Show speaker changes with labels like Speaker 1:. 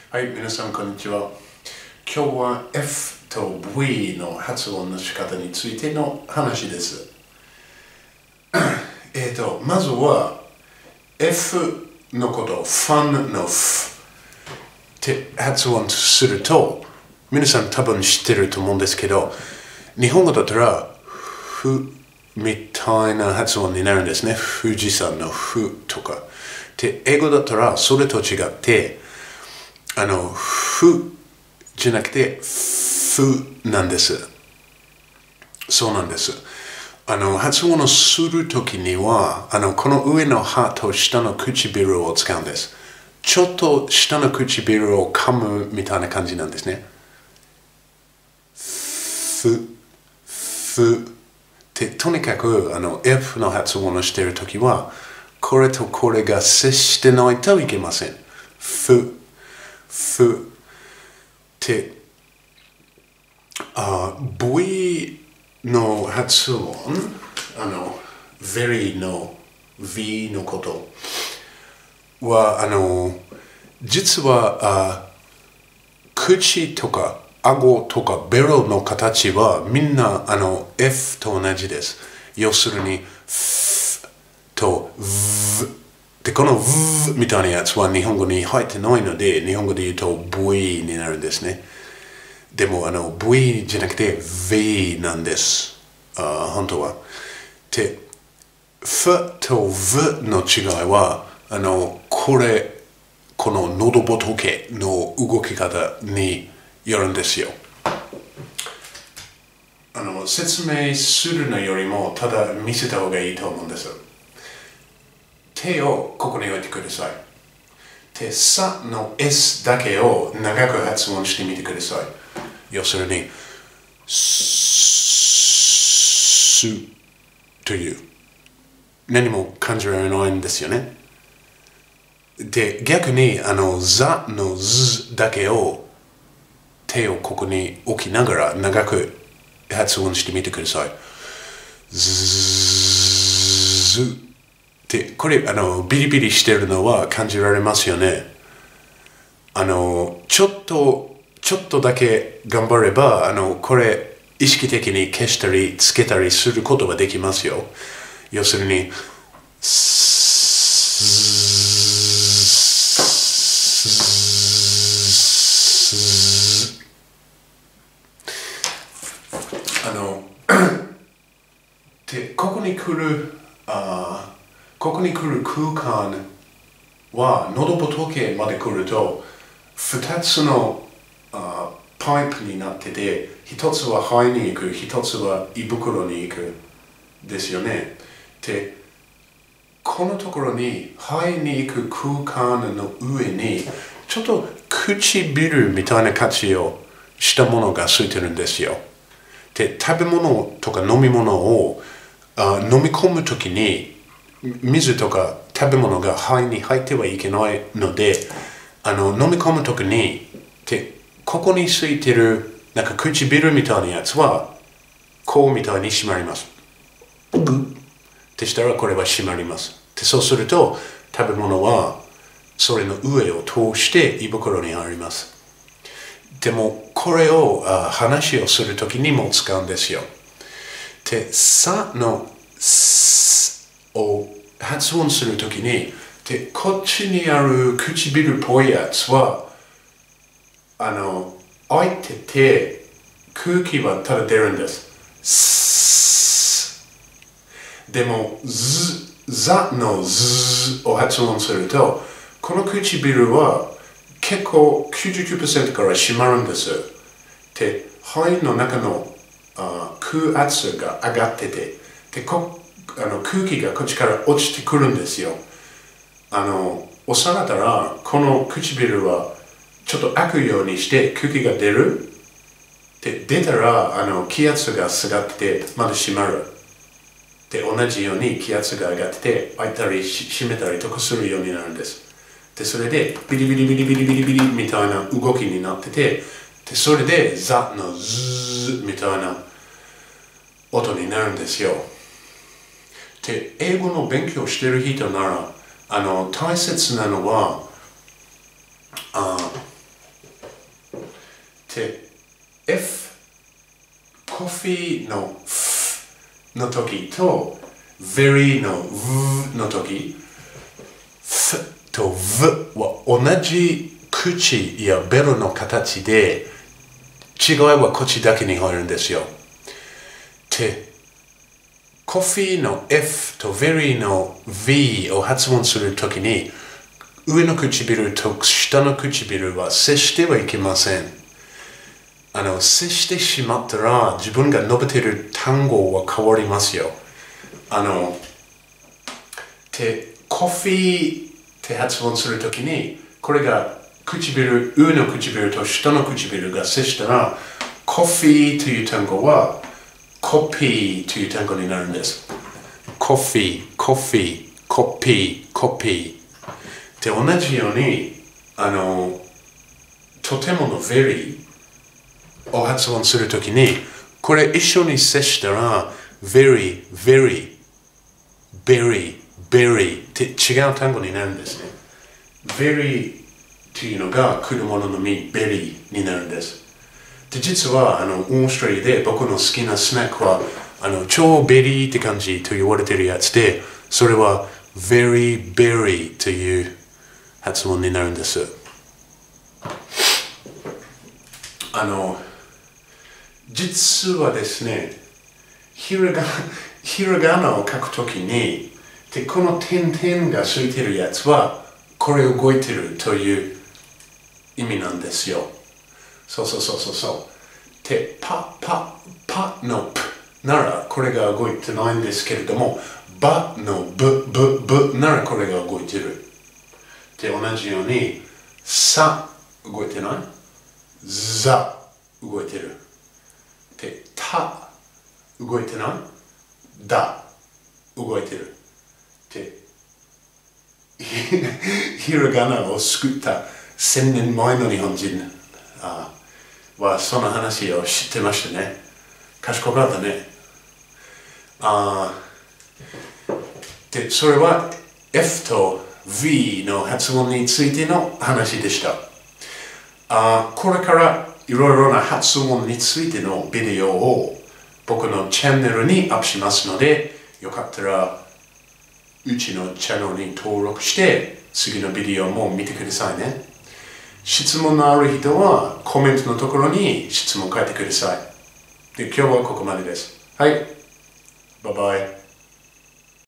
Speaker 1: はい、皆さんこんにちは。今日は F と V の発音の仕方についての話です。まずは F のことを fun の F って発音すると、皆さん多分知ってると思うんですけど、日本語だったらふみたいな発音になるんですね。富士山のふとか。で、英語だったらそれと違って、ふじゃなくて、ふなんです。そうなんです。発音をするときには、この上の歯と下の唇を使うんです。ちょっと下の唇を噛むみたいな感じなんですね。ふで、とにかくF の発音をしているときは、これとこれが接してないといけません。ふで、V の発音、very の V のことは、実は口とか顎とかベロの形はみんなF と同じです。要するに F と V で、この V みたいなやつは日本語に入ってないので、日本語で言うと V になるんですね。でもV じゃなくて V なんです。本当は。で、F と V の違いは、この喉仏の動き方によるんですよ。説明するのよりもただ見せた方がいいと思うんです。手をここに置いてください。で、さの S だけを長く発音してみてください。要するに、すという。何も感じられないんですよね。で、逆に、ザのズだけを手をここに置きながら長く発音してみてください。ズで、これ、ビリビリしてるのは感じられますよね。ちょっとだけ頑張れば、これ、意識的に消したりつけたりすることができますよ。要するに、で、ここに来る空間は喉仏まで来ると2つのパイプになってて、1つは肺に行く、1つは胃袋に行くですよね。で、このところに肺に行く空間の上にちょっと唇みたいな形をしたものがついてるんですよ。で、食べ物とか飲み物を飲み込むときに水とか食べ物が肺に入ってはいけないので、飲み込むときにここについてるなんか唇みたいなやつはこうみたいに締まります。ってしたらこれは締まります。で、そうすると食べ物はそれの上を通して胃袋に入ります。でもこれを話をするときにも使うんですよ。で、さのすを発音するときに、で、こっちにある唇っぽいやつは開いてて空気はただ出るんです。でもザのズを発音すると、この唇は結構 99% から締まるんです。で、肺の中の空圧が上がってて、で空気がこっちから落ちてくるんですよ。押されたらこの唇はちょっと開くようにして空気が出る。で、出たら気圧が下がってまだ閉まる。で、同じように気圧が上がって開いたり閉めたりとかするようになるんです。で、それでビリビリビリビリビリビリみたいな動きになってて、で、それでザのズーみたいな音になるんですよ。で、英語の勉強してる人なら大切なのはで F コフィーの F の時と very の V の時 F と V は同じ口やベロの形で違いは口だけに入るんですよ。でコフィーの F と very の V を発音するときに上の唇と下の唇は接してはいけません。接してしまったら自分が述べている単語は変わりますよ。で、コフィーって発音するときにこれが上の唇と下の唇が接したらコフィーという単語はコピーという単語になるんです。コフィー、コフィー、コピー、コピー。で、同じように、とてもの very を発音するときに、これ一緒に接したら、very, very, berry, berry って違う単語になるんですね。very というのが来るものの実、berry になるんです。で実はオーストラリアで僕の好きなスナックは超ベリーって感じと言われてるやつでそれは very berry という発音になるんです。実はですねひらがなを書くときにでこの点々がついてるやつはこれ動いてるという意味なんですよ。そう。で、パのプならこれが動いてないんですけれども、バのブならこれが動いてる。で、同じように、サ動いてないザ動いてる。で、タ動いてないダ動いてる。で、ひらがなを作った1000年前の日本人はその話を知ってましたね。賢かったね。で、それは F と V の発音についての話でした。これからいろいろな発音についてのビデオを僕のチャンネルにアップしますので、よかったらうちのチャンネルに登録して次のビデオも見てくださいね。質問のある人はコメントのところに質問書いてください。で、今日はここまでです。はい。バイバイ。